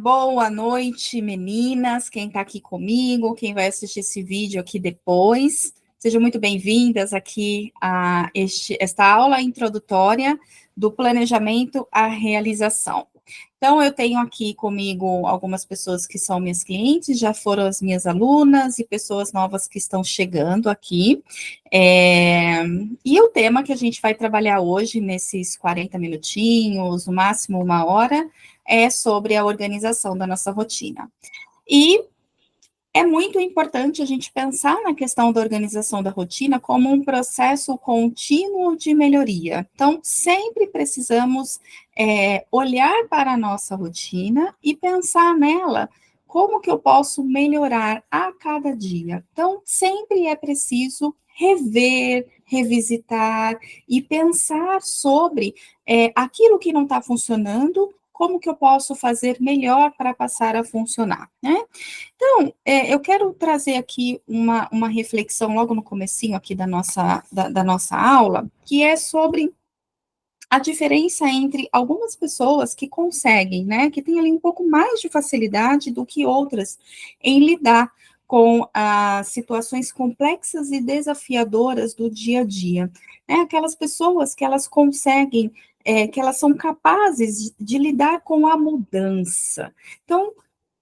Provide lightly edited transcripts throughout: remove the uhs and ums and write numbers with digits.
Boa noite, meninas, quem está aqui comigo, quem vai assistir esse vídeo aqui depois. Sejam muito bem-vindas aqui a esta aula introdutória do planejamento à realização. Então, eu tenho aqui comigo algumas pessoas que são minhas clientes, já foram as minhas alunas e pessoas novas que estão chegando aqui. E o tema que a gente vai trabalhar hoje, nesses 40 minutinhos, no máximo 1 hora, é sobre a organização da nossa rotina. E é muito importante a gente pensar na questão da organização da rotina como um processo contínuo de melhoria. Então, sempre precisamos olhar para a nossa rotina e pensar nela como que eu posso melhorar a cada dia. Então, sempre é preciso rever, revisitar e pensar sobre aquilo que não está funcionando, como que eu posso fazer melhor para passar a funcionar, né? Então, eu quero trazer aqui uma reflexão logo no comecinho aqui da nossa aula, que é sobre a diferença entre algumas pessoas que conseguem, né, que têm ali um pouco mais de facilidade do que outras em lidar com as situações complexas e desafiadoras do dia a dia. Né? Aquelas pessoas que elas conseguem, que elas são capazes de lidar com a mudança. Então,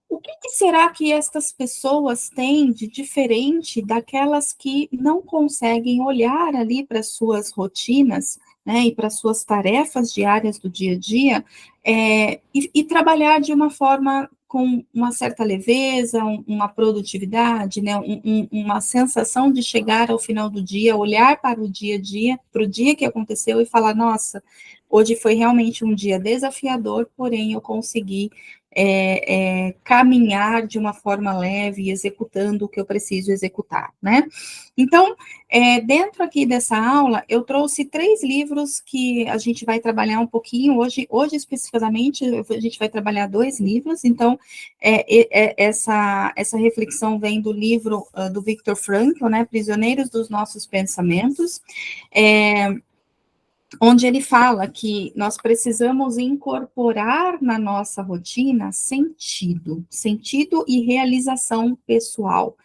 o que será que estas pessoas têm de diferente daquelas que não conseguem olhar ali para suas rotinas, né, e para suas tarefas diárias do dia a dia, e trabalhar de uma forma com uma certa leveza, uma produtividade, né, uma sensação de chegar ao final do dia, olhar para o dia a dia, para o dia que aconteceu e falar, nossa, hoje foi realmente um dia desafiador, porém eu consegui caminhar de uma forma leve, executando o que eu preciso executar, né? Então, dentro aqui dessa aula, eu trouxe 3 livros que a gente vai trabalhar um pouquinho, hoje especificamente, a gente vai trabalhar 2 livros, então, essa reflexão vem do livro do Viktor Frankl, né, Prisioneiros dos Nossos Pensamentos, onde ele fala que nós precisamos incorporar na nossa rotina sentido e realização pessoal.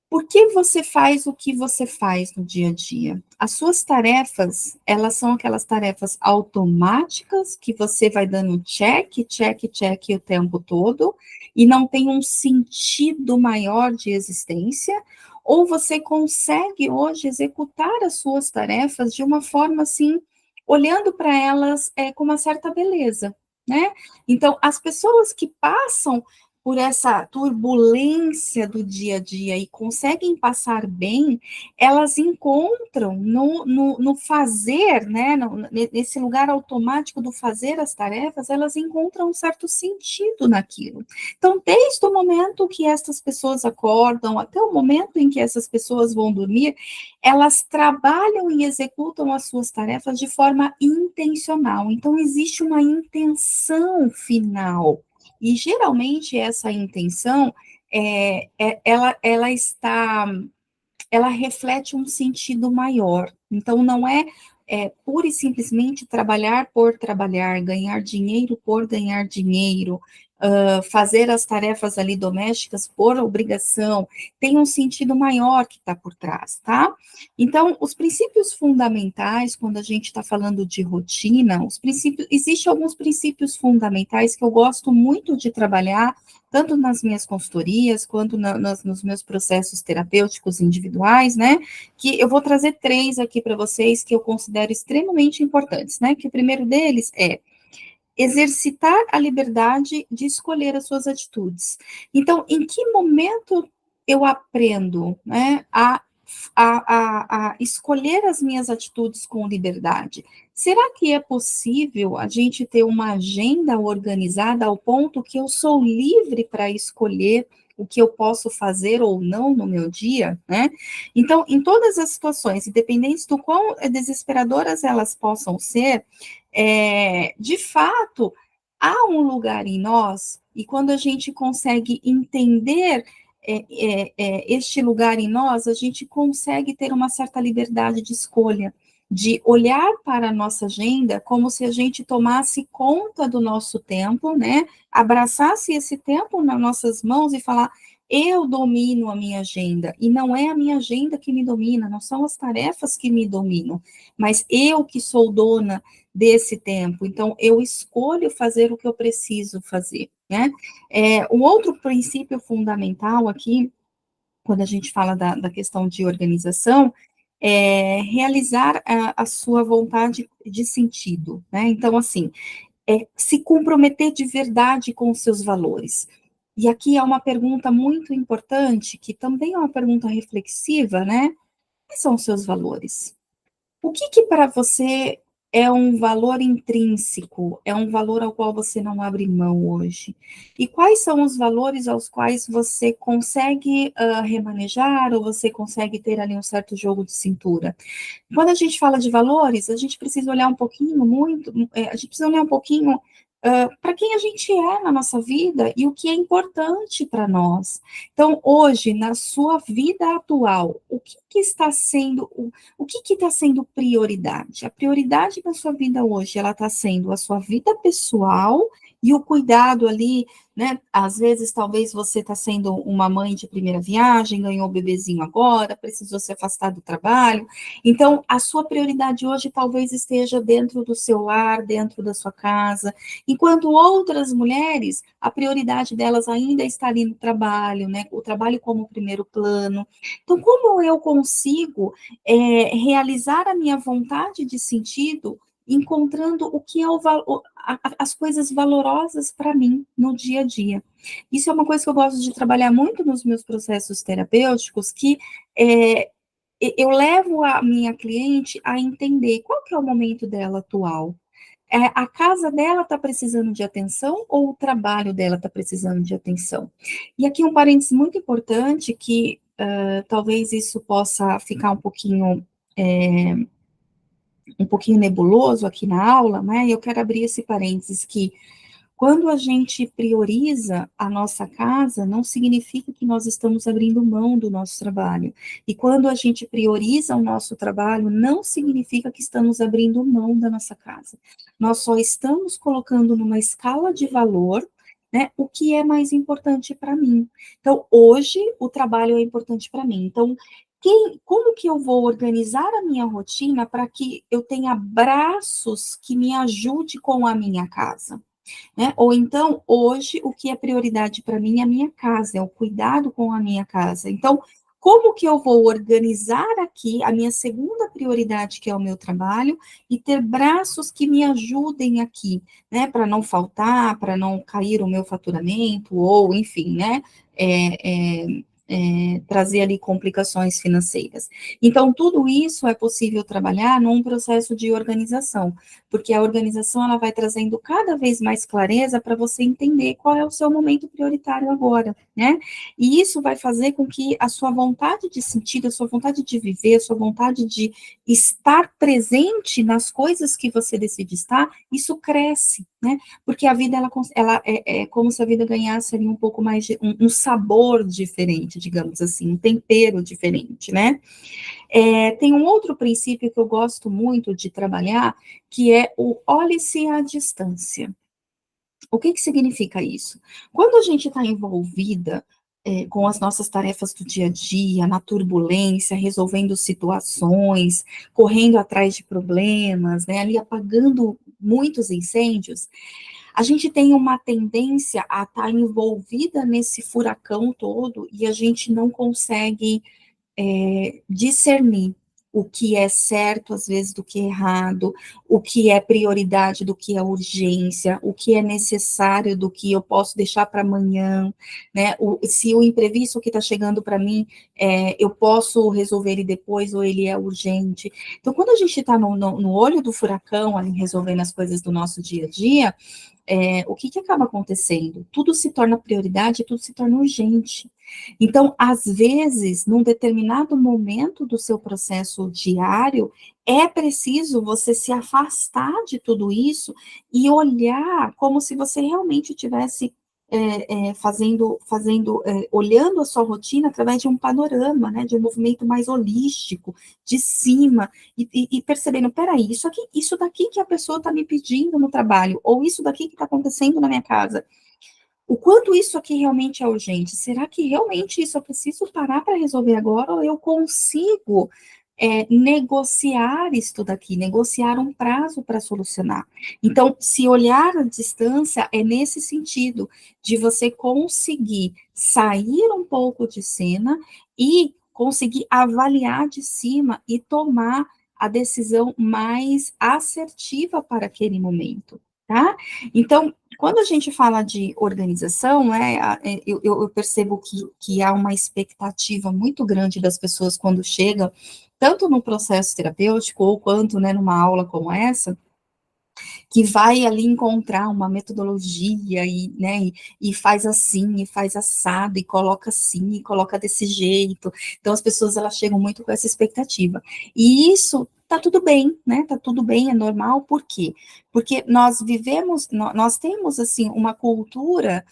Por que você faz o que você faz no dia a dia? As suas tarefas, elas são aquelas tarefas automáticas que você vai dando check o tempo todo e não tem um sentido maior de existência? Ou você consegue hoje executar as suas tarefas de uma forma assim, olhando para elas com uma certa beleza, né? Então, as pessoas que passam por essa turbulência do dia a dia e conseguem passar bem, elas encontram no fazer, né, nesse lugar automático do fazer as tarefas, elas encontram um certo sentido naquilo. Então, desde o momento que essas pessoas acordam, até o momento em que essas pessoas vão dormir, elas trabalham e executam as suas tarefas de forma intencional. Então, existe uma intenção final. E geralmente essa intenção ela reflete um sentido maior. Então não é pura e simplesmente trabalhar por trabalhar, ganhar dinheiro por ganhar dinheiro, fazer as tarefas ali domésticas por obrigação, tem um sentido maior que está por trás, tá? Então, os princípios fundamentais, quando a gente está falando de rotina, existem alguns princípios fundamentais que eu gosto muito de trabalhar, tanto nas minhas consultorias, quanto nos meus processos terapêuticos individuais, né, que eu vou trazer 3 aqui para vocês que eu considero extremamente importantes, né, que o primeiro deles é exercitar a liberdade de escolher as suas atitudes. Então, em que momento eu aprendo, né, a escolher as minhas atitudes com liberdade? Será que é possível a gente ter uma agenda organizada ao ponto que eu sou livre para escolher o que eu posso fazer ou não no meu dia, né? Então, em todas as situações, independentes do quão desesperadoras elas possam ser, de fato, há um lugar em nós, e quando a gente consegue entender este lugar em nós, a gente consegue ter uma certa liberdade de escolha. de olhar para a nossa agenda como se a gente tomasse conta do nosso tempo, né? Abraçasse esse tempo nas nossas mãos e falar: eu domino a minha agenda, e não é a minha agenda que me domina, não são as tarefas que me dominam, mas eu que sou dona desse tempo, então eu escolho fazer o que eu preciso fazer, né? Um outro princípio fundamental aqui, quando a gente fala da questão de organização, é realizar a sua vontade de sentido, né? Então, assim, se comprometer de verdade com os seus valores. E aqui é uma pergunta muito importante, que também é uma pergunta reflexiva, né? Quais são os seus valores? O que para você é um valor intrínseco, é um valor ao qual você não abre mão hoje? E quais são os valores aos quais você consegue remanejar, ou você consegue ter ali um certo jogo de cintura? Quando a gente fala de valores, a gente precisa olhar um pouquinho, a gente precisa olhar um pouquinho para quem a gente é na nossa vida e o que é importante para nós. Então, hoje, na sua vida atual, que está sendo, o que está sendo prioridade? A prioridade da sua vida hoje, ela está sendo a sua vida pessoal e o cuidado ali, né? Às vezes, talvez você está sendo uma mãe de primeira viagem, ganhou o bebezinho agora, precisou se afastar do trabalho. Então, a sua prioridade hoje talvez esteja dentro do seu lar, dentro da sua casa, enquanto outras mulheres, a prioridade delas ainda está ali no trabalho, né? O trabalho como primeiro plano. Então, como eu consigo realizar a minha vontade de sentido, encontrando o que é as coisas valorosas para mim no dia a dia? Isso é uma coisa que eu gosto de trabalhar muito nos meus processos terapêuticos, que eu levo a minha cliente a entender qual que é o momento dela atual. A casa dela está precisando de atenção, ou o trabalho dela está precisando de atenção? E aqui um parênteses muito importante, que talvez isso possa ficar um pouquinho nebuloso aqui na aula, né? Eu quero abrir esse parênteses, que quando a gente prioriza a nossa casa, não significa que nós estamos abrindo mão do nosso trabalho. E quando a gente prioriza o nosso trabalho, não significa que estamos abrindo mão da nossa casa. Nós só estamos colocando numa escala de valor, né, o que é mais importante para mim. Então, hoje, o trabalho é importante para mim. Então, como que eu vou organizar a minha rotina para que eu tenha braços que me ajude com a minha casa? Né? Ou então, hoje, o que é prioridade para mim é a minha casa, é o cuidado com a minha casa. Então, como que eu vou organizar aqui a minha segunda prioridade, que é o meu trabalho, e ter braços que me ajudem aqui, né? Para não faltar, para não cair o meu faturamento, ou, enfim, né? Trazer ali complicações financeiras. Então, tudo isso é possível trabalhar num processo de organização, porque a organização ela vai trazendo cada vez mais clareza para você entender qual é o seu momento prioritário agora, né? E isso vai fazer com que a sua vontade de sentido, a sua vontade de viver, a sua vontade de estar presente nas coisas que você decide estar, isso cresce, né? Porque a vida ela é como se a vida ganhasse ali um pouco mais de um sabor diferente, digamos assim, um tempero diferente, né? Tem um outro princípio que eu gosto muito de trabalhar, que é o olhe-se à distância. O que significa isso? Quando a gente está envolvida com as nossas tarefas do dia a dia, na turbulência, resolvendo situações, correndo atrás de problemas, né, ali apagando muitos incêndios, a gente tem uma tendência a estar envolvida nesse furacão todo e a gente não consegue discernir o que é certo, às vezes, do que é errado, o que é prioridade, do que é urgência, o que é necessário, do que eu posso deixar para amanhã, né? Se o imprevisto que está chegando para mim, eu posso resolver ele depois, ou ele é urgente. Então, quando a gente está no olho do furacão, ali, resolvendo as coisas do nosso dia a dia, o que acaba acontecendo? Tudo se torna prioridade, tudo se torna urgente. Então, às vezes, num determinado momento do seu processo diário, é preciso você se afastar de tudo isso e olhar como se você realmente tivesse olhando a sua rotina através de um panorama, né, de um movimento mais holístico, de cima, e percebendo, peraí, isso daqui que a pessoa está me pedindo no trabalho, ou isso daqui que está acontecendo na minha casa, o quanto isso aqui realmente é urgente? Será que realmente isso eu preciso parar para resolver agora, ou eu consigo negociar isso daqui, negociar um prazo para solucionar? Então, se olhar à distância é nesse sentido, de você conseguir sair um pouco de cena e conseguir avaliar de cima e tomar a decisão mais assertiva para aquele momento, tá? Então, quando a gente fala de organização, eu percebo que há uma expectativa muito grande das pessoas quando chegam, tanto no processo terapêutico, ou quanto, né, numa aula como essa, que vai ali encontrar uma metodologia e faz assim, e faz assado, e coloca assim, e coloca desse jeito. Então, as pessoas, elas chegam muito com essa expectativa. E isso tá tudo bem, né? Tá tudo bem, é normal. Por quê? Porque nós temos, assim, uma cultura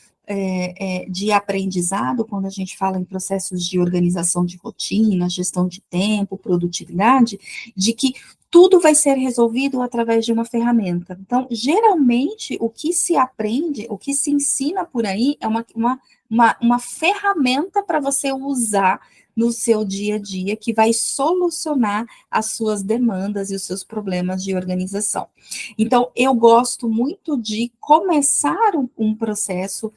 de aprendizado, quando a gente fala em processos de organização de rotina, gestão de tempo, produtividade, de que tudo vai ser resolvido através de uma ferramenta. Então, geralmente, o que se aprende, o que se ensina por aí é uma ferramenta para você usar no seu dia a dia, que vai solucionar as suas demandas e os seus problemas de organização. Então, eu gosto muito de começar um processo,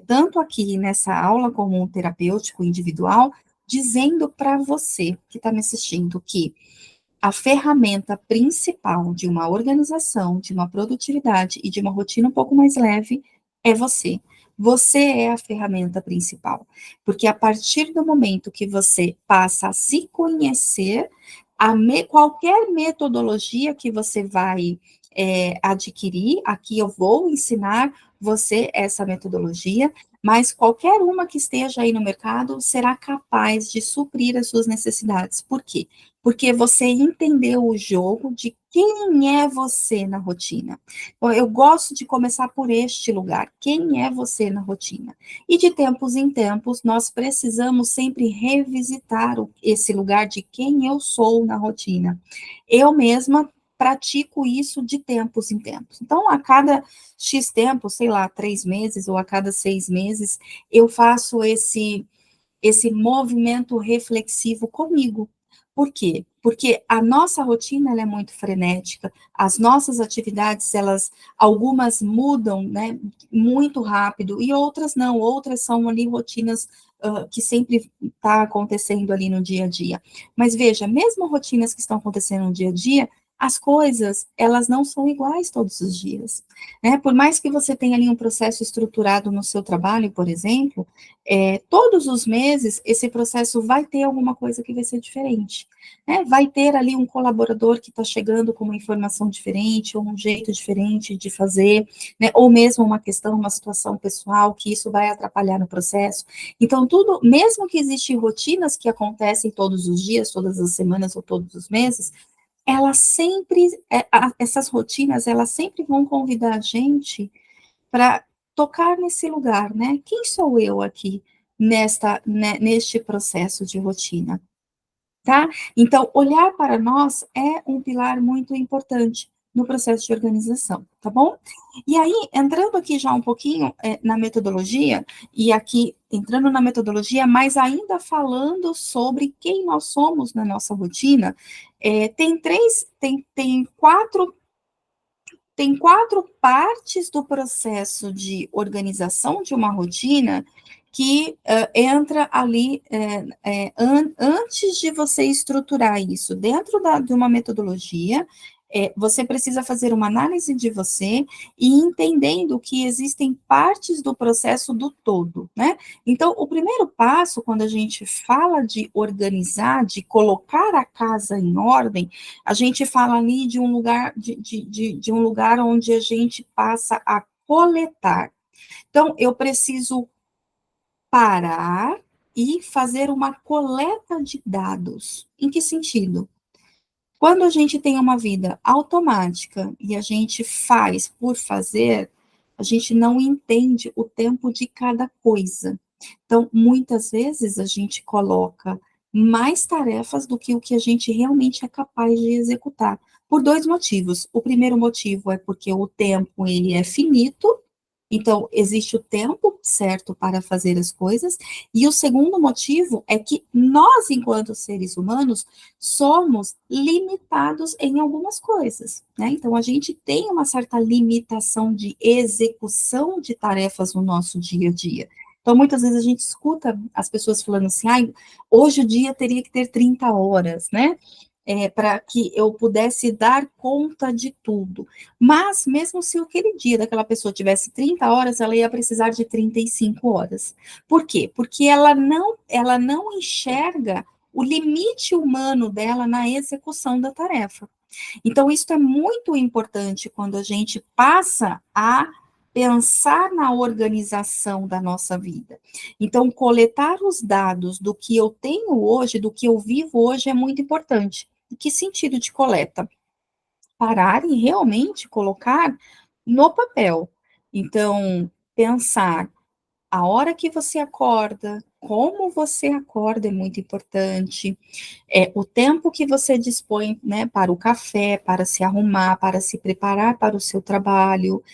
tanto aqui nessa aula como um terapêutico individual, dizendo para você que está me assistindo que a ferramenta principal de uma organização, de uma produtividade e de uma rotina um pouco mais leve é você. Você é a ferramenta principal, porque a partir do momento que você passa a se conhecer, qualquer metodologia que você vai adquirir, aqui eu vou ensinar você essa metodologia, mas qualquer uma que esteja aí no mercado será capaz de suprir as suas necessidades. Por quê? Porque você entendeu o jogo de quem é você na rotina. Eu gosto de começar por este lugar, quem é você na rotina? E de tempos em tempos, nós precisamos sempre revisitar esse lugar de quem eu sou na rotina. Eu mesma pratico isso de tempos em tempos. Então, a cada X tempo, sei lá, 3 meses ou a cada 6 meses, eu faço esse movimento reflexivo comigo. Por quê? Porque a nossa rotina, ela é muito frenética, as nossas atividades, algumas mudam, né, muito rápido, e outras não, outras são ali rotinas que sempre está acontecendo ali no dia a dia. Mas veja, mesmo rotinas que estão acontecendo no dia a dia, as coisas, elas não são iguais todos os dias, né? Por mais que você tenha ali um processo estruturado no seu trabalho, por exemplo, todos os meses, esse processo vai ter alguma coisa que vai ser diferente, né? Vai ter ali um colaborador que está chegando com uma informação diferente, ou um jeito diferente de fazer, né? Ou mesmo uma questão, uma situação pessoal, que isso vai atrapalhar no processo. Então, tudo, mesmo que existem rotinas que acontecem todos os dias, todas as semanas ou todos os meses, elas sempre, essas rotinas, elas sempre vão convidar a gente para tocar nesse lugar, né? Quem sou eu aqui neste processo de rotina, tá? Então, olhar para nós é um pilar muito importante no processo de organização, tá bom? E aí, entrando aqui já um pouquinho na metodologia, e aqui entrando na metodologia, mas ainda falando sobre quem nós somos na nossa rotina, tem quatro partes do processo de organização de uma rotina que entra ali antes de você estruturar isso dentro de uma metodologia. Você precisa fazer uma análise de você e entendendo que existem partes do processo do todo, né? Então, o primeiro passo, quando a gente fala de organizar, de colocar a casa em ordem, a gente fala ali de um lugar, de um lugar onde a gente passa a coletar. Então, eu preciso parar e fazer uma coleta de dados. Em que sentido? Quando a gente tem uma vida automática e a gente faz por fazer, a gente não entende o tempo de cada coisa. Então, muitas vezes a gente coloca mais tarefas do que o que a gente realmente é capaz de executar, por dois motivos. O primeiro motivo é porque o tempo ele é finito, então existe o tempo certo para fazer as coisas, e o segundo motivo é que nós, enquanto seres humanos, somos limitados em algumas coisas, né? Então a gente tem uma certa limitação de execução de tarefas no nosso dia a dia. Então, muitas vezes a gente escuta as pessoas falando assim, ah, hoje o dia teria que ter 30 horas, né? Para que eu pudesse dar conta de tudo. Mas, mesmo se aquele dia daquela pessoa tivesse 30 horas, ela ia precisar de 35 horas. Por quê? Porque ela não enxerga o limite humano dela na execução da tarefa. Então, isso é muito importante quando a gente passa a pensar na organização da nossa vida. Então, coletar os dados do que eu tenho hoje, do que eu vivo hoje, é muito importante. Em que sentido de coleta? Parar e realmente colocar no papel. Então, pensar a hora que você acorda, como você acorda é muito importante, o tempo que você dispõe, né, para o café, para se arrumar, para se preparar para o seu trabalho,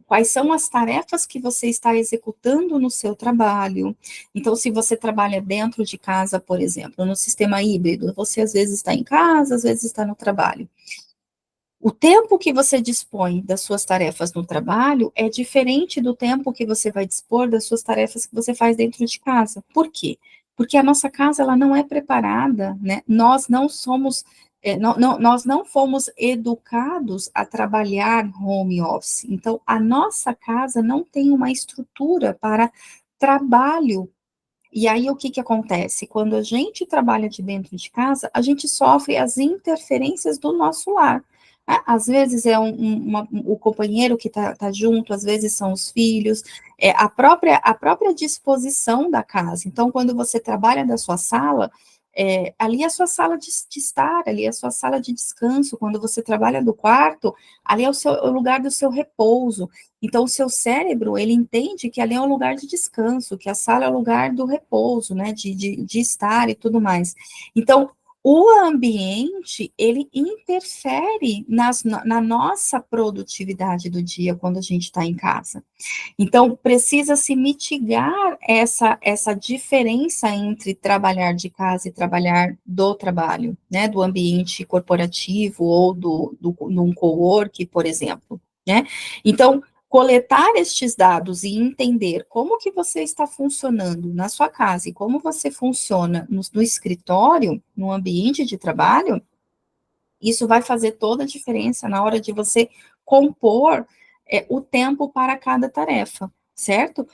quais são as tarefas que você está executando no seu trabalho. Então, se você trabalha dentro de casa, por exemplo, no sistema híbrido, você às vezes está em casa, às vezes está no trabalho. O tempo que você dispõe das suas tarefas no trabalho é diferente do tempo que você vai dispor das suas tarefas que você faz dentro de casa. Por quê? Porque a nossa casa ela não é preparada, né? Nós não somos, nós não fomos educados a trabalhar home office. Então, a nossa casa não tem uma estrutura para trabalho. E aí, o que que acontece? Quando a gente trabalha de dentro de casa, a gente sofre as interferências do nosso lar. Às vezes é o companheiro que está junto, às vezes são os filhos, a própria disposição da casa. Então, quando você trabalha da sua sala, ali é a sua sala de estar, ali é a sua sala de descanso. Quando você trabalha do quarto, ali é o lugar do seu repouso. Então, o seu cérebro, ele entende que ali é um lugar de descanso, que a sala é o lugar do repouso, né, de estar e tudo mais. Então, o ambiente, ele interfere na nossa produtividade do dia quando a gente está em casa. Então, precisa se mitigar essa diferença entre trabalhar de casa e trabalhar do trabalho, né, do ambiente corporativo ou num cowork, por exemplo, né? Então, coletar estes dados e entender como que você está funcionando na sua casa e como você funciona no escritório, no ambiente de trabalho, isso vai fazer toda a diferença na hora de você compor o tempo para cada tarefa, certo?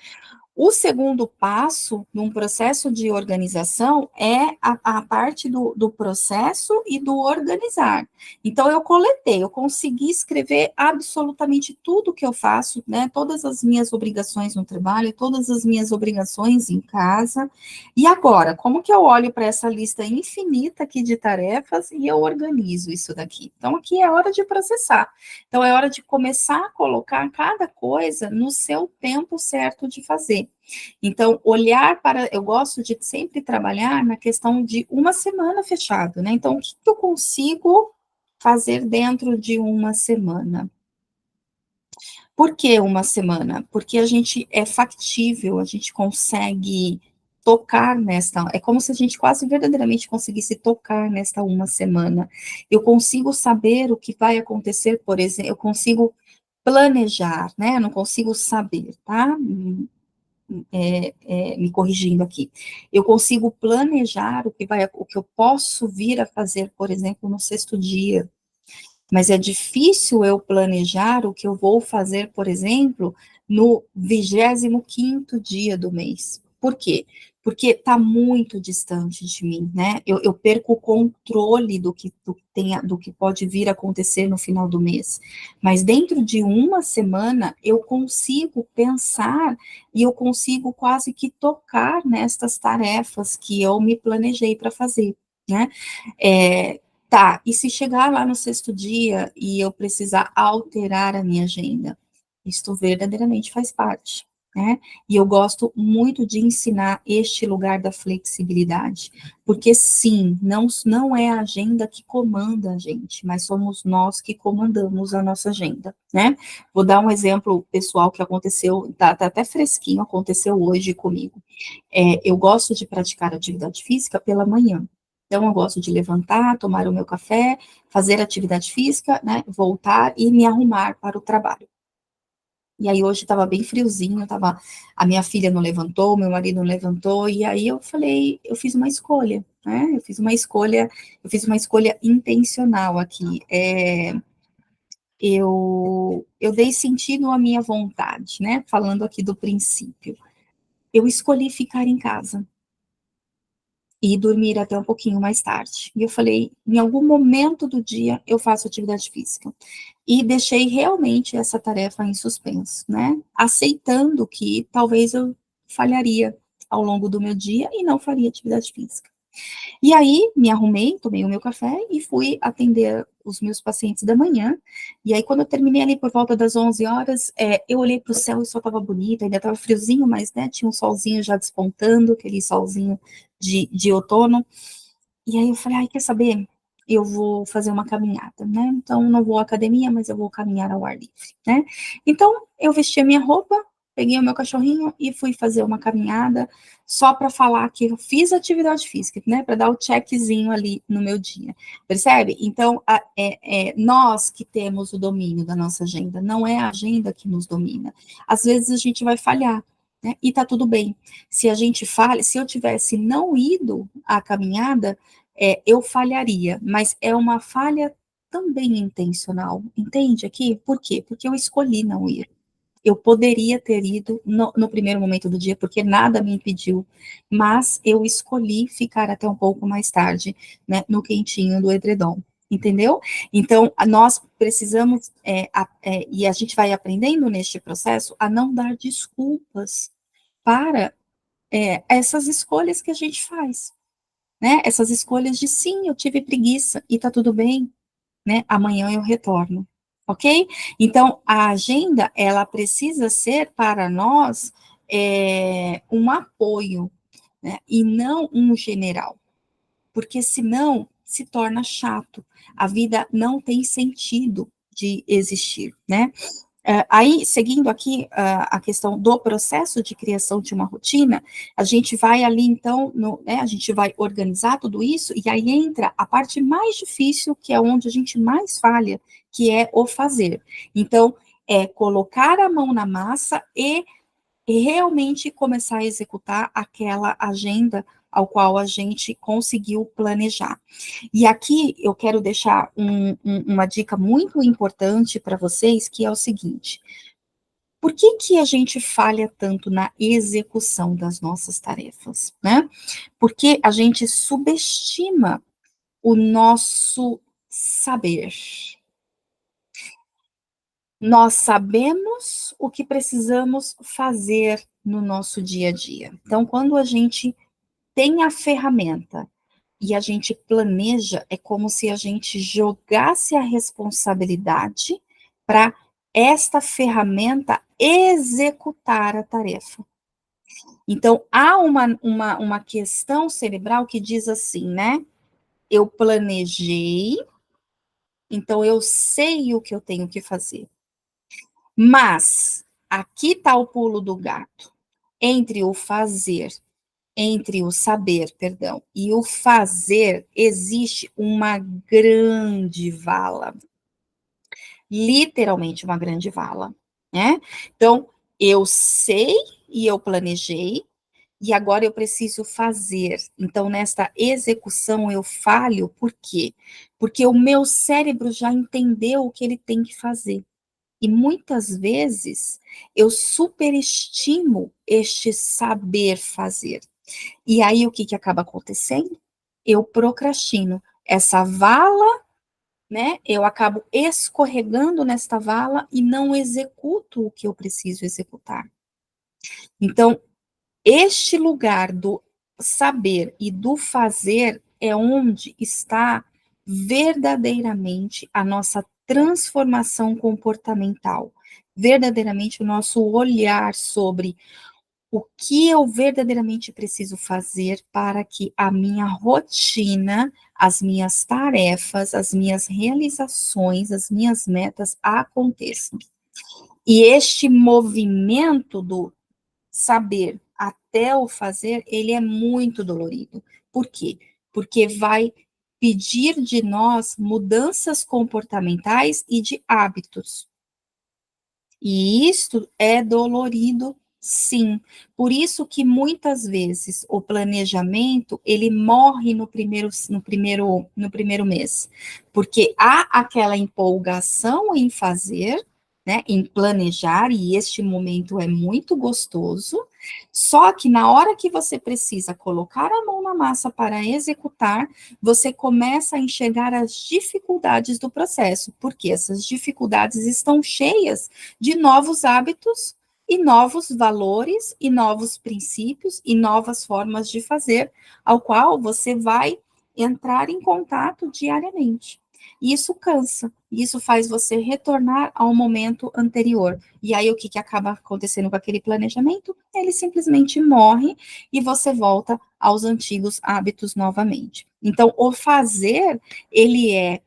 O segundo passo num processo de organização é a parte do processo e do organizar. Então, eu coletei, eu consegui escrever absolutamente tudo que eu faço, né? Todas as minhas obrigações no trabalho, todas as minhas obrigações em casa. E agora, como que eu olho para essa lista infinita aqui de tarefas e eu organizo isso daqui? Então, aqui é hora de processar. Então, é hora de começar a colocar cada coisa no seu tempo certo de fazer. Então, olhar para. Eu gosto de sempre trabalhar na questão de uma semana fechado, né? Então, o que eu consigo fazer dentro de uma semana? Por que uma semana? Porque a gente é factível, a gente consegue tocar nesta. É como se a gente quase verdadeiramente conseguisse tocar nesta uma semana. Eu consigo saber o que vai acontecer, por exemplo, eu consigo planejar, né? Eu não consigo saber, tá? Me corrigindo aqui. Eu consigo planejar o que eu posso vir a fazer, por exemplo, no sexto dia. Mas é difícil eu planejar o que eu vou fazer, por exemplo, no 25º dia do mês. Por quê? Porque está muito distante de mim, né? Eu perco o controle do que pode vir a acontecer no final do mês. Mas dentro de uma semana, eu consigo pensar e eu consigo quase que tocar nestas tarefas que eu me planejei para fazer, né? Tá, e se chegar lá no sexto dia e eu precisar alterar a minha agenda? Isto verdadeiramente faz parte, né? E eu gosto muito de ensinar este lugar da flexibilidade, porque sim, não é a agenda que comanda a gente, mas somos nós que comandamos a nossa agenda, né? Vou dar um exemplo pessoal que aconteceu, tá até fresquinho, aconteceu hoje comigo. Eu gosto de praticar atividade física pela manhã. Então, eu gosto de levantar, tomar o meu café, fazer atividade física, né, voltar e me arrumar para o trabalho. E aí hoje estava bem friozinho, a minha filha não levantou, meu marido não levantou, e aí eu falei, eu fiz uma escolha, né? Eu fiz uma escolha intencional aqui. Eu dei sentido à minha vontade, né? Falando aqui do princípio. Eu escolhi ficar em casa e dormir até um pouquinho mais tarde. E eu falei, em algum momento do dia eu faço atividade física. E deixei realmente essa tarefa em suspenso, né? Aceitando que talvez eu falharia ao longo do meu dia e não faria atividade física. E aí, me arrumei, tomei o meu café e fui atender os meus pacientes da manhã. E aí, quando eu terminei ali por volta das 11 horas, eu olhei para o céu e o sol estava bonito, ainda estava friozinho, mas, né, tinha um solzinho já despontando, aquele solzinho de outono. E aí eu falei, ai, quer saber? Eu vou fazer uma caminhada, né? Então, não vou à academia, mas eu vou caminhar ao ar livre, né? Então, eu vesti a minha roupa, peguei o meu cachorrinho e fui fazer uma caminhada só para falar que eu fiz atividade física, né? Para dar o checkzinho ali no meu dia, percebe? Então, nós que temos o domínio da nossa agenda, não é a agenda que nos domina. Às vezes a gente vai falhar, né? E tá tudo bem. Se a gente falha, se eu tivesse não ido à caminhada, eu falharia, mas é uma falha também intencional, entende aqui? Por quê? Porque eu escolhi não ir. Eu poderia ter ido no primeiro momento do dia, porque nada me impediu, mas eu escolhi ficar até um pouco mais tarde, né, no quentinho do edredom, entendeu? Então, nós precisamos, e a gente vai aprendendo neste processo, a não dar desculpas para essas escolhas que a gente faz, né? Essas escolhas de sim, eu tive preguiça e tá tudo bem, né? Amanhã eu retorno, ok? Então, a agenda, ela precisa ser para nós um apoio, né? E não um general, porque senão se torna chato, a vida não tem sentido de existir, né? Aí, seguindo aqui a questão do processo de criação de uma rotina, a gente vai ali, então, né, a gente vai organizar tudo isso, e aí entra a parte mais difícil, que é onde a gente mais falha, que é o fazer. Então, é colocar a mão na massa e realmente começar a executar aquela agenda ao qual a gente conseguiu planejar. E aqui eu quero deixar uma dica muito importante para vocês, que é o seguinte: por que a gente falha tanto na execução das nossas tarefas, né? Porque a gente subestima o nosso saber. Nós sabemos o que precisamos fazer no nosso dia a dia. Então, quando a gente tem a ferramenta e a gente planeja, é como se a gente jogasse a responsabilidade para esta ferramenta executar a tarefa. Então, há uma questão cerebral que diz assim, né? Eu planejei, então eu sei o que eu tenho que fazer. Mas, aqui está o pulo do gato. Entre o fazer Entre o saber, perdão, e o fazer, existe uma grande vala, literalmente uma grande vala, né? Então, eu sei e eu planejei, e agora eu preciso fazer. Então, nesta execução, eu falho, por quê? Porque o meu cérebro já entendeu o que ele tem que fazer. E muitas vezes eu superestimo este saber fazer. E aí o que acaba acontecendo? Eu procrastino essa vala, né? Eu acabo escorregando nesta vala e não executo o que eu preciso executar. Então, este lugar do saber e do fazer é onde está verdadeiramente a nossa transformação comportamental, verdadeiramente o nosso olhar sobre o que eu verdadeiramente preciso fazer para que a minha rotina, as minhas tarefas, as minhas realizações, as minhas metas aconteçam. E este movimento do saber até o fazer, ele é muito dolorido. Por quê? Porque vai pedir de nós mudanças comportamentais e de hábitos. E isto é dolorido, sim. Por isso que muitas vezes o planejamento ele morre no primeiro mês, porque há aquela empolgação em fazer, né, em planejar, e este momento é muito gostoso, só que na hora que você precisa colocar a mão na massa para executar, você começa a enxergar as dificuldades do processo, porque essas dificuldades estão cheias de novos hábitos e novos valores e novos princípios e novas formas de fazer, ao qual você vai entrar em contato diariamente. E isso cansa, isso faz você retornar ao momento anterior. E aí o que acaba acontecendo com aquele planejamento? Ele simplesmente morre e você volta aos antigos hábitos novamente. Então, o fazer, ele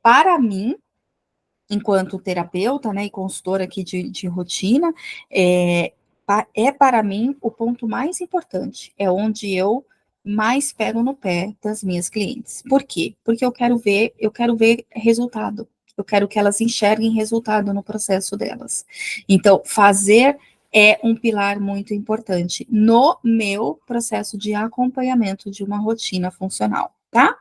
para mim, enquanto terapeuta, né, e consultora aqui de rotina, é para mim o ponto mais importante, é onde eu mais pego no pé das minhas clientes. Por quê? Porque eu quero ver resultado. Eu quero que elas enxerguem resultado no processo delas. Então, fazer é um pilar muito importante no meu processo de acompanhamento de uma rotina funcional, tá?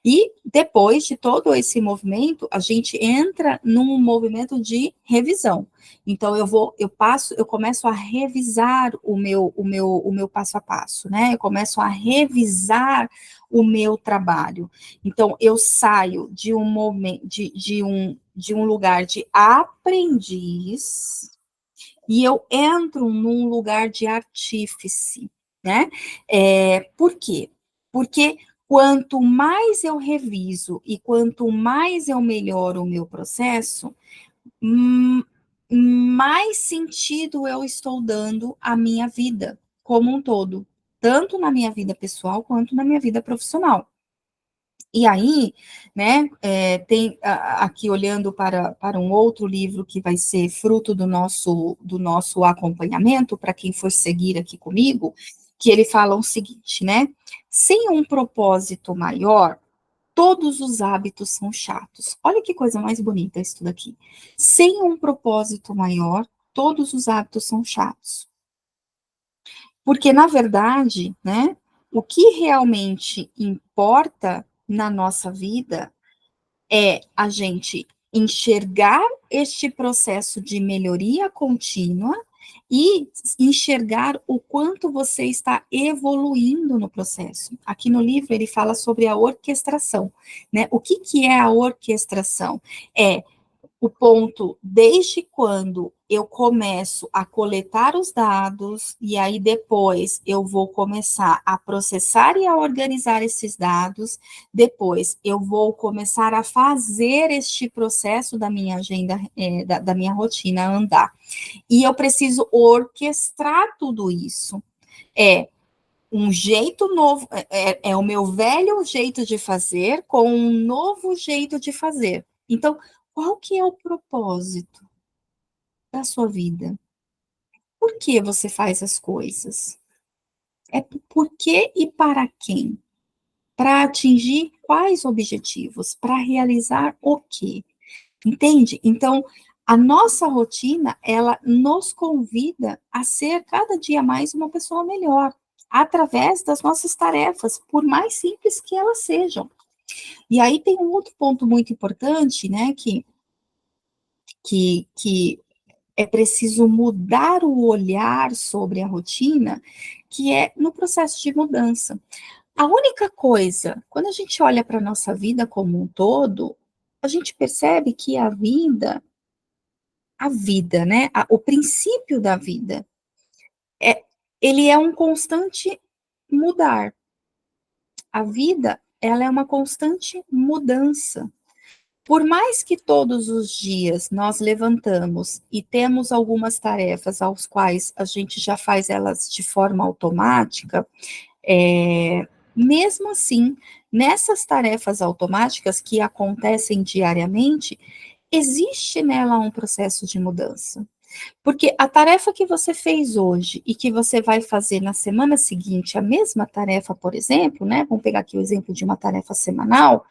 E depois de todo esse movimento, a gente entra num movimento de revisão. Então eu começo a revisar o meu passo a passo, né? Eu começo a revisar o meu trabalho. Então eu saio de um momento de um lugar de aprendiz e eu entro num lugar de artífice, né? Por quê? Porque quanto mais eu reviso e quanto mais eu melhoro o meu processo, hum, mais sentido eu estou dando à minha vida como um todo, tanto na minha vida pessoal quanto na minha vida profissional. E aí, né, tem aqui olhando para um outro livro que vai ser fruto do nosso acompanhamento, para quem for seguir aqui comigo, que ele fala o seguinte, né? Sem um propósito maior, todos os hábitos são chatos. Olha que coisa mais bonita isso daqui. Sem um propósito maior, todos os hábitos são chatos. Porque, na verdade, né, o que realmente importa na nossa vida é a gente enxergar este processo de melhoria contínua e enxergar o quanto você está evoluindo no processo. Aqui no livro ele fala sobre a orquestração, né? O que é a orquestração? É o ponto desde quando eu começo a coletar os dados, e aí depois eu vou começar a processar e a organizar esses dados, depois eu vou começar a fazer este processo da minha agenda, da minha rotina andar. E eu preciso orquestrar tudo isso. É um jeito novo, é o meu velho jeito de fazer com um novo jeito de fazer. Então, qual que é o propósito da sua vida? Por que você faz as coisas? É por que e para quem? Para atingir quais objetivos? Para realizar o quê? Entende? Então, a nossa rotina, ela nos convida a ser cada dia mais uma pessoa melhor, através das nossas tarefas, por mais simples que elas sejam. E aí tem um outro ponto muito importante, né, que é preciso mudar o olhar sobre a rotina, que é no processo de mudança. A única coisa, quando a gente olha para a nossa vida como um todo, a gente percebe que a vida, né, o princípio da vida, é, ele é um constante mudar. A vida, ela é uma constante mudança. Por mais que todos os dias nós levantamos e temos algumas tarefas aos quais a gente já faz elas de forma automática, mesmo assim, nessas tarefas automáticas que acontecem diariamente, existe nela um processo de mudança. Porque a tarefa que você fez hoje e que você vai fazer na semana seguinte, a mesma tarefa, por exemplo, né? Vamos pegar aqui o exemplo de uma tarefa semanal.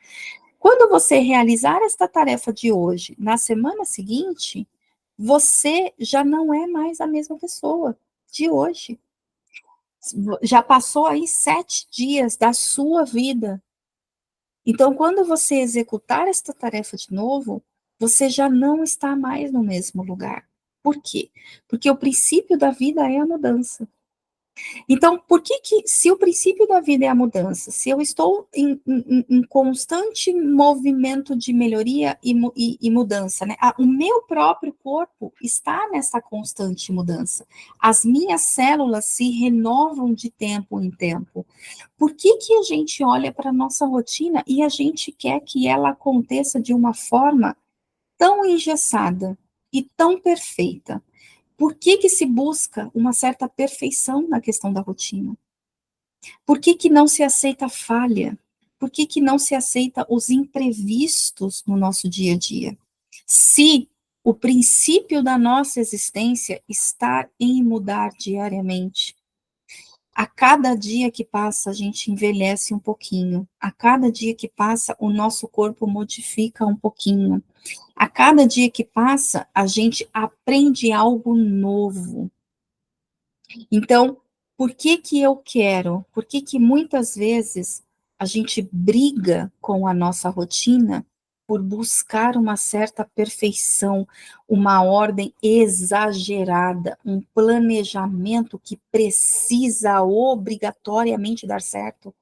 Quando você realizar esta tarefa de hoje, na semana seguinte, você já não é mais a mesma pessoa de hoje. Já passou aí 7 dias da sua vida. Então, quando você executar esta tarefa de novo, você já não está mais no mesmo lugar. Por quê? Porque o princípio da vida é a mudança. Então, por que se o princípio da vida é a mudança, se eu estou em constante movimento de melhoria e mudança, né? O meu próprio corpo está nessa constante mudança. As minhas células se renovam de tempo em tempo. Por que a gente olha para a nossa rotina e a gente quer que ela aconteça de uma forma tão engessada e tão perfeita? Por que se busca uma certa perfeição na questão da rotina? Por que não se aceita a falha? Por que não se aceita os imprevistos no nosso dia a dia? Se o princípio da nossa existência está em mudar diariamente. A cada dia que passa, a gente envelhece um pouquinho. A cada dia que passa, o nosso corpo modifica um pouquinho. A cada dia que passa, a gente aprende algo novo. Então, por que eu quero? Por que muitas vezes a gente briga com a nossa rotina por buscar uma certa perfeição, uma ordem exagerada, um planejamento que precisa obrigatoriamente dar certo?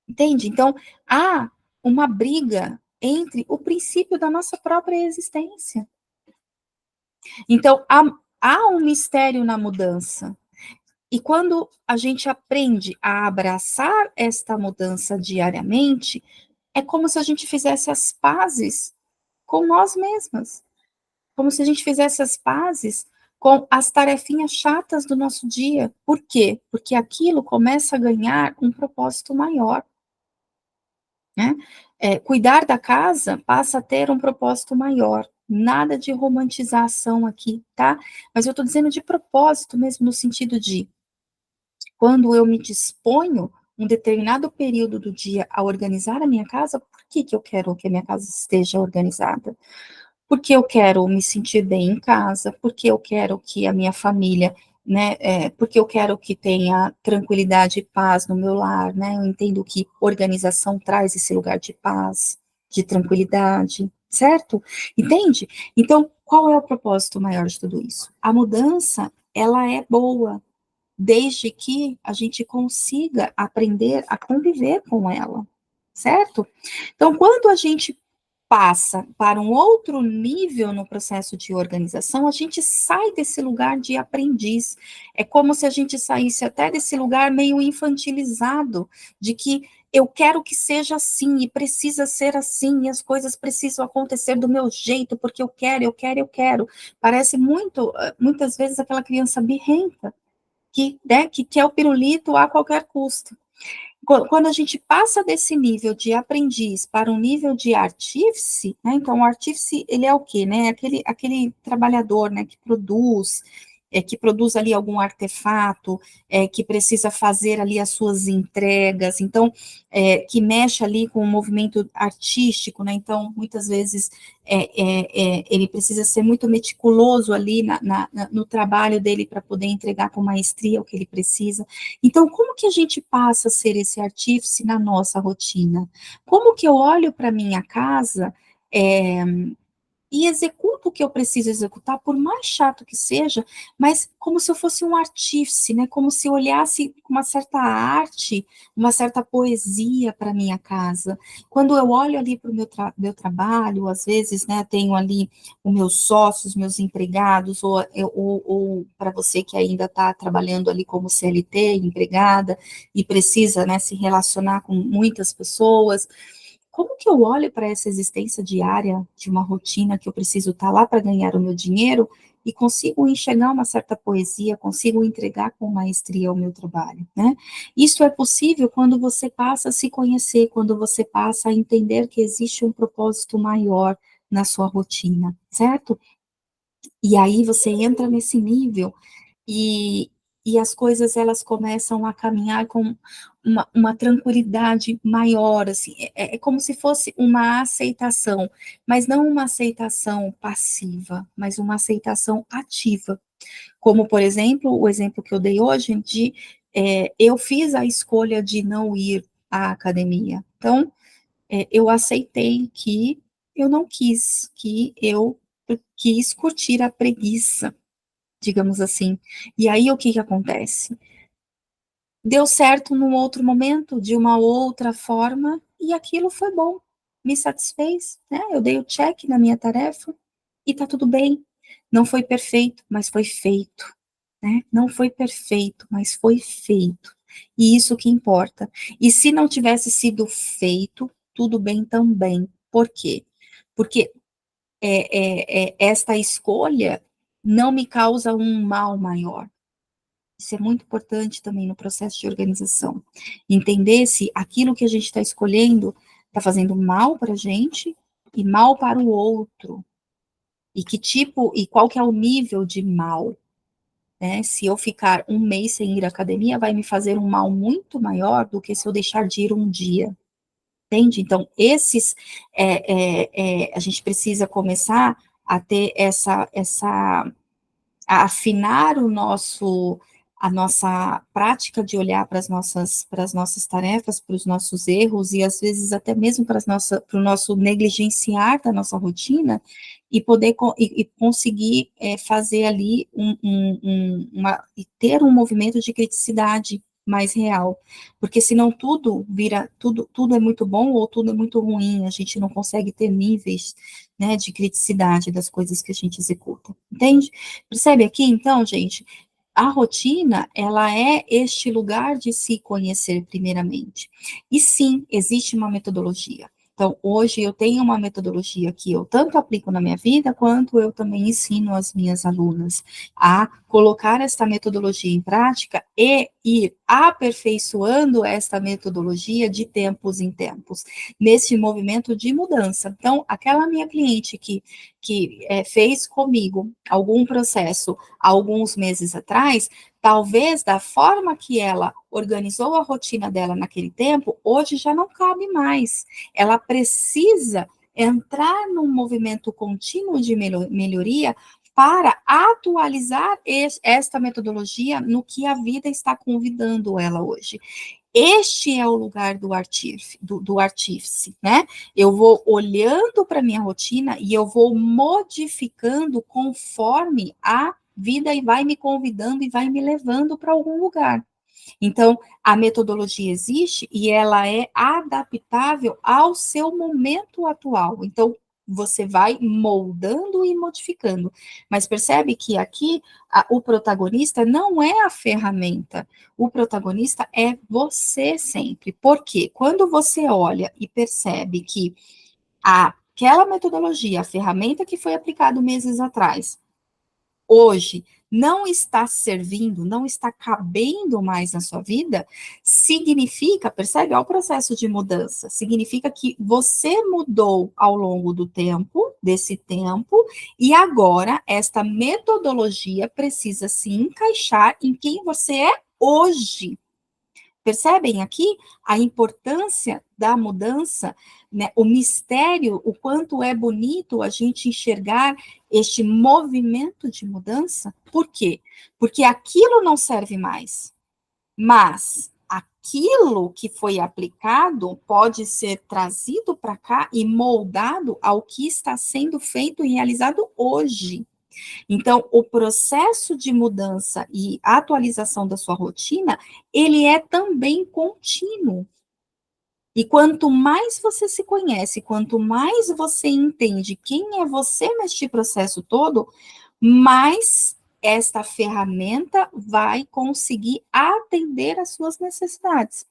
Entende? Então, há uma briga entre o princípio da nossa própria existência. Então, há um mistério na mudança. E quando a gente aprende a abraçar esta mudança diariamente, é como se a gente fizesse as pazes com nós mesmas. Como se a gente fizesse as pazes com as tarefinhas chatas do nosso dia. Por quê? Porque aquilo começa a ganhar um propósito maior. Né? Cuidar da casa passa a ter um propósito maior. Nada de romantização aqui, tá? Mas eu estou dizendo de propósito mesmo, no sentido de quando eu me disponho um determinado período do dia a organizar a minha casa, por que eu quero que a minha casa esteja organizada? Porque eu quero me sentir bem em casa, porque eu quero que a minha família, né, porque eu quero que tenha tranquilidade e paz no meu lar, né, eu entendo que organização traz esse lugar de paz, de tranquilidade, certo? Entende? Então, qual é o propósito maior de tudo isso? A mudança, ela é boa, desde que a gente consiga aprender a conviver com ela, certo? Então, quando a gente passa para um outro nível no processo de organização, a gente sai desse lugar de aprendiz. É como se a gente saísse até desse lugar meio infantilizado, de que eu quero que seja assim, e precisa ser assim, e as coisas precisam acontecer do meu jeito, porque eu quero, eu quero, eu quero. Parece muito, muitas vezes, aquela criança birrenta, que quer o pirulito a qualquer custo. Quando a gente passa desse nível de aprendiz para um nível de artífice, né, então o artífice, ele é o quê, né, aquele trabalhador, né, que produz ali algum artefato, que precisa fazer ali as suas entregas, então, que mexe ali com o movimento artístico, né, então, muitas vezes, ele precisa ser muito meticuloso ali no trabalho dele para poder entregar com maestria o que ele precisa. Então, como que a gente passa a ser esse artífice na nossa rotina? Como que eu olho para minha casa, e executo o que eu preciso executar, por mais chato que seja, mas como se eu fosse um artífice, né? Como se eu olhasse com uma certa arte, uma certa poesia para minha casa. Quando eu olho ali para o meu trabalho, às vezes, né, tenho ali os meus sócios, meus empregados, ou para você que ainda está trabalhando ali como CLT, empregada, e precisa, né, se relacionar com muitas pessoas. como que eu olho para essa existência diária de uma rotina que eu preciso estar lá para ganhar o meu dinheiro e consigo enxergar uma certa poesia, consigo entregar com maestria o meu trabalho, né? Isso é possível quando você passa a se conhecer, quando você passa a entender que existe um propósito maior na sua rotina, certo? E aí você entra nesse nível e, e as coisas elas começam a caminhar com uma tranquilidade maior, assim, é como se fosse uma aceitação, mas não uma aceitação passiva, mas uma aceitação ativa. Como, por exemplo, o exemplo que eu dei hoje de eu fiz a escolha de não ir à academia. Então, eu aceitei que eu não quis, que eu quis curtir a preguiça, digamos assim. E aí o que que acontece? Deu certo num outro momento, de uma outra forma, e aquilo foi bom, me satisfez, né? Eu dei o check na minha tarefa e tá tudo bem. Não foi perfeito, mas foi feito, né? Não foi perfeito, mas foi feito. E isso que importa. E se não tivesse sido feito, tudo bem também. Por quê? Porque esta escolha não me causa um mal maior. Isso é muito importante também no processo de organização. Entender se aquilo que a gente está escolhendo está fazendo mal para a gente e mal para o outro. E que tipo, e qual que é o nível de mal, né? Se eu ficar um mês sem ir à academia, vai me fazer um mal muito maior do que se eu deixar de ir um dia. Entende? Então, a gente precisa começar a ter a afinar a nossa prática de olhar para as nossas tarefas, para os nossos erros, e às vezes até mesmo para o nosso negligenciar da nossa rotina, e poder e conseguir fazer ali e ter um movimento de criticidade mais real, porque senão tudo é muito bom ou tudo é muito ruim, a gente não consegue ter níveis, né, de criticidade das coisas que a gente executa, entende? Percebe aqui, então, gente, a rotina, ela é este lugar de se conhecer primeiramente. E sim, existe uma metodologia. Então, hoje eu tenho uma metodologia que eu tanto aplico na minha vida, quanto eu também ensino as minhas alunas a colocar esta metodologia em prática e ir aperfeiçoando esta metodologia de tempos em tempos, nesse movimento de mudança. Então, aquela minha cliente que fez comigo algum processo alguns meses atrás, talvez da forma que ela organizou a rotina dela naquele tempo, hoje já não cabe mais. Ela precisa entrar num movimento contínuo de melhoria para atualizar esta metodologia no que a vida está convidando ela hoje. Este é o lugar do artífice, né? Eu vou olhando para a minha rotina e eu vou modificando conforme a vida e vai me convidando e vai me levando para algum lugar. Então, a metodologia existe e ela é adaptável ao seu momento atual. Então, você vai moldando e modificando. Mas percebe que aqui o protagonista não é a ferramenta, o protagonista é você sempre. Porque quando você olha e percebe que aquela metodologia, a ferramenta que foi aplicada meses atrás, hoje não está servindo, não está cabendo mais na sua vida, significa, percebe? Olha o processo de mudança. Significa que você mudou ao longo do tempo, desse tempo, e agora esta metodologia precisa se encaixar em quem você é hoje. Percebem aqui a importância da mudança, né? O mistério, o quanto é bonito a gente enxergar este movimento de mudança? Por quê? Porque aquilo não serve mais, mas aquilo que foi aplicado pode ser trazido para cá e moldado ao que está sendo feito e realizado hoje. Então, o processo de mudança e atualização da sua rotina, ele é também contínuo. E quanto mais você se conhece, quanto mais você entende quem é você neste processo todo, mais esta ferramenta vai conseguir atender às suas necessidades.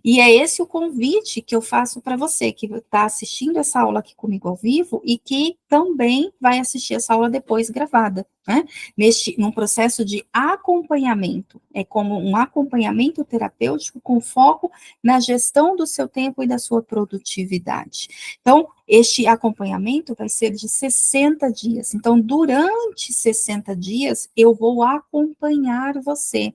E é esse o convite que eu faço para você que está assistindo essa aula aqui comigo ao vivo e que também vai assistir essa aula depois gravada, né? Num processo de acompanhamento. É como um acompanhamento terapêutico com foco na gestão do seu tempo e da sua produtividade. Então, este acompanhamento vai ser de 60 dias. Então, durante 60 dias, eu vou acompanhar você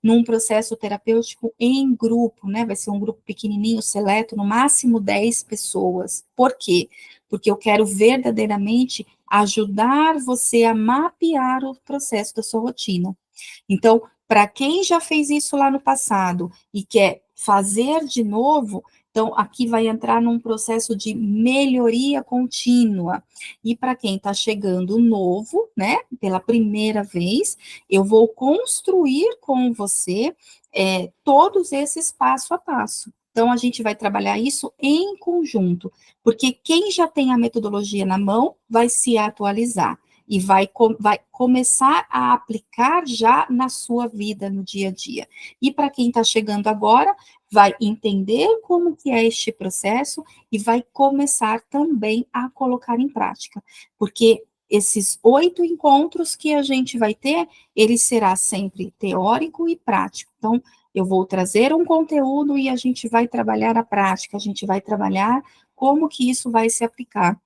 num processo terapêutico em grupo, né? Vai ser um grupo pequenininho, seleto, no máximo 10 pessoas. Por quê? Porque eu quero verdadeiramente ajudar você a mapear o processo da sua rotina. Então, para quem já fez isso lá no passado e quer fazer de novo, então aqui vai entrar num processo de melhoria contínua. E para quem está chegando novo, né, pela primeira vez, eu vou construir com você todos esses passo a passo. Então, a gente vai trabalhar isso em conjunto, porque quem já tem a metodologia na mão vai se atualizar e vai começar a aplicar já na sua vida, no dia a dia. E para quem está chegando agora, vai entender como que é este processo e vai começar também a colocar em prática, porque esses 8 encontros que a gente vai ter, ele será sempre teórico e prático. Então, eu vou trazer um conteúdo e a gente vai trabalhar a prática, a gente vai trabalhar como que isso vai se aplicar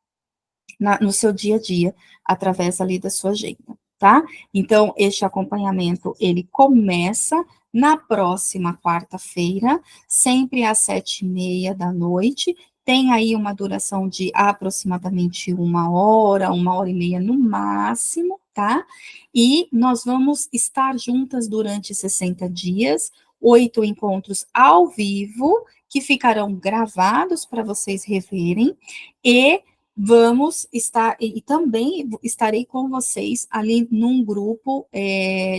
no seu dia a dia, através ali da sua agenda, tá? Então, este acompanhamento, ele começa na próxima quarta-feira, sempre às 7h30 da noite, tem aí uma duração de aproximadamente 1 hora, 1 hora e meia no máximo, tá? E nós vamos estar juntas durante 60 dias, 8 encontros ao vivo, que ficarão gravados para vocês reverem, e vamos estar, e também estarei com vocês ali num grupo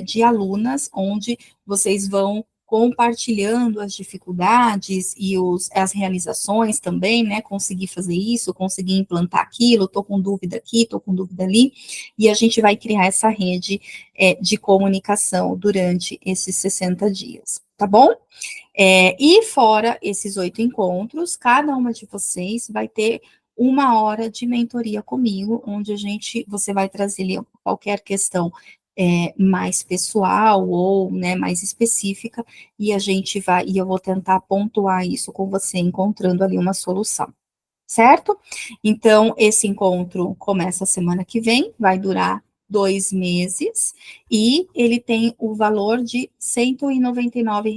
de alunas, onde vocês vão compartilhando as dificuldades e as realizações também, né, conseguir fazer isso, conseguir implantar aquilo, estou com dúvida aqui, estou com dúvida ali, e a gente vai criar essa rede de comunicação durante esses 60 dias, tá bom? E fora esses 8 encontros, cada uma de vocês vai ter 1 hora de mentoria comigo, onde você vai trazer ali qualquer questão mais pessoal ou, né, mais específica, e e eu vou tentar pontuar isso com você, encontrando ali uma solução, certo? Então, esse encontro começa a semana que vem, vai durar 2 meses, e ele tem o valor de R$ 199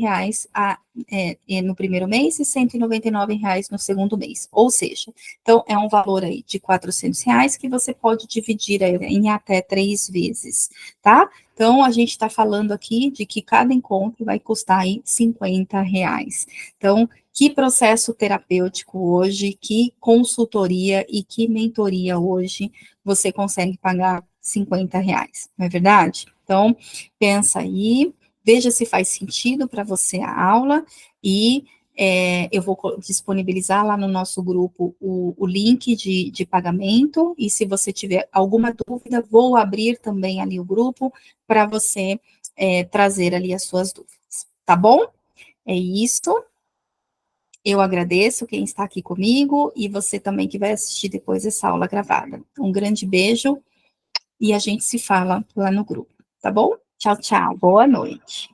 no primeiro mês e R$ 199 no segundo mês. Ou seja, então é um valor aí de R$ 400 que você pode dividir em até 3 vezes, tá? Então, a gente está falando aqui de que cada encontro vai custar aí R$ 50. Então, que processo terapêutico hoje, que consultoria e que mentoria hoje você consegue pagar R$ 50, não é verdade? Então, pensa aí, veja se faz sentido para você a aula e eu vou disponibilizar lá no nosso grupo o link de pagamento, e se você tiver alguma dúvida, vou abrir também ali o grupo para você trazer ali as suas dúvidas, tá bom? É isso. Eu agradeço quem está aqui comigo e você também que vai assistir depois essa aula gravada. Um grande beijo e a gente se fala lá no grupo, tá bom? Tchau, tchau. Boa noite.